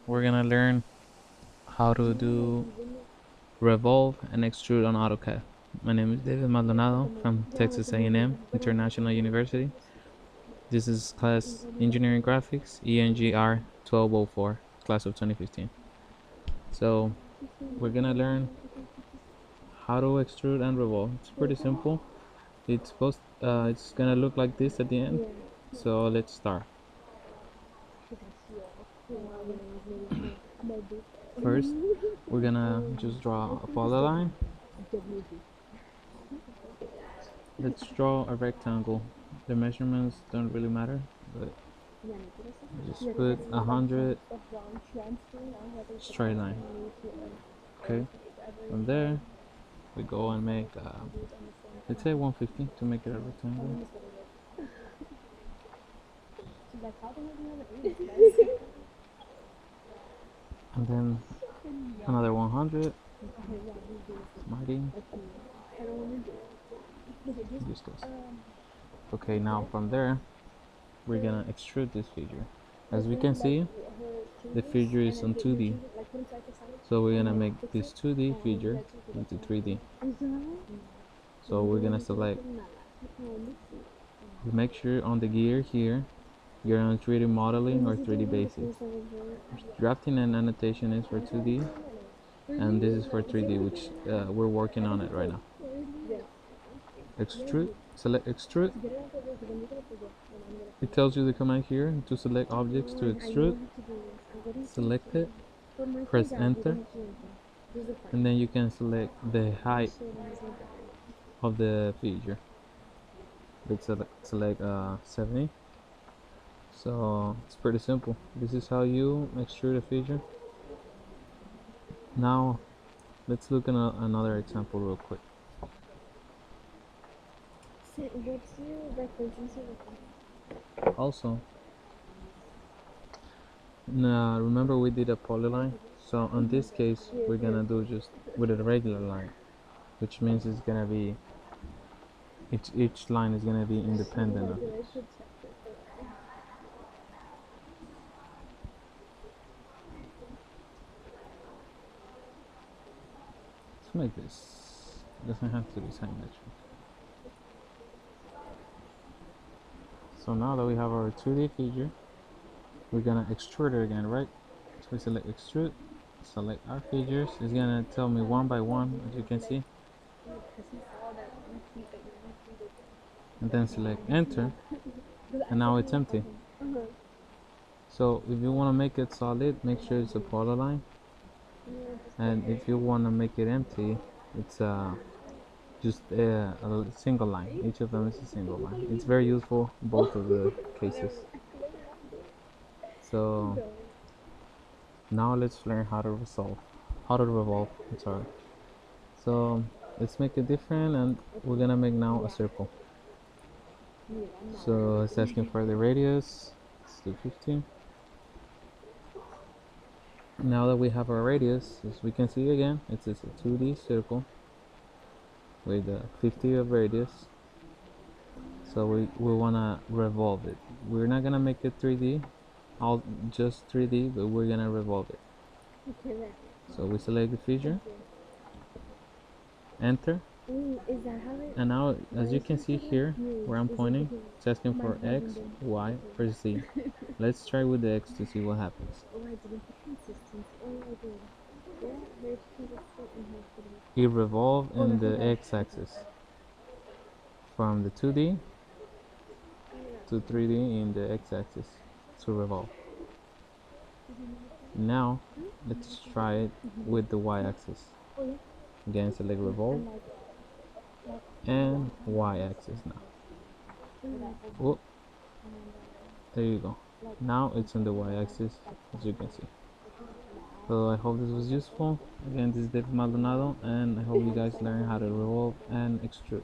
we're gonna learn how to do Revolve and extrude on Autocad. My name is David Maldonado from Texas A&M International University. This is class Engineering Graphics, ENGR 1204, class of 2015. So we're gonna learn how to extrude and revolve. It's pretty simple. It's gonna look like this at the end. So let's start. First, we're gonna just draw a polyline. Let's draw a rectangle. The measurements don't really matter, but just put 100 straight line. Okay, from there we go and make let's say 150 to make it a rectangle. And then another 100. Smarty. Useless. Okay, now from there we're gonna extrude this figure. As we can see, the figure is on 2D, so we're gonna make this 2D figure into 3D. So we're gonna select, make sure on the gear here you're on 3D modeling or 3D basic. Drafting and annotation is for 2D, and this is for 3D, which we're working on it right now. Extrude, select extrude. It tells you the command here to select objects to extrude. Select it, press enter, and then you can select the height of the figure. Let's select 70. So it's pretty simple. This is how you extrude a figure. Now let's look at another example real quick. Also, now remember we did a polyline, so in this case we're gonna do just with a regular line, which means it's gonna be each line is gonna be independent of it. Let's make this. It doesn't have to be symmetric. So now that we have our 2D figure, we're gonna extrude it again, right? So we select extrude, select our figures. It's gonna tell me one by one, as you can see. And then select enter, and now it's empty. So if you want to make it solid, make sure it's a polyline, and if you want to make it empty, it's just a single line. Each of them is a single line. It's very useful in both of the cases. So now let's learn how to revolve. I'm sorry. So let's make it different, and we're gonna make now a circle. So it's asking for the radius. Let's do 15. Now that we have our radius, as we can see again, it's a 2D circle with 50 of radius. So we wanna revolve it. We're not gonna make it 3D, just 3D, but we're gonna revolve it. So we select the figure, enter, and now as you can see here where I'm pointing, it's asking for X, Y, or Z. Let's try with the X to see what happens. It revolves in the X-axis from the 2D to 3D in the X-axis to revolve. Now let's try it with the Y-axis. Again, select revolve and Y-axis now. Oh, there you go. Now it's on the Y-axis, as you can see. So I hope this was useful. Again, this is David Maldonado, and I hope you guys learn how to revolve and extrude.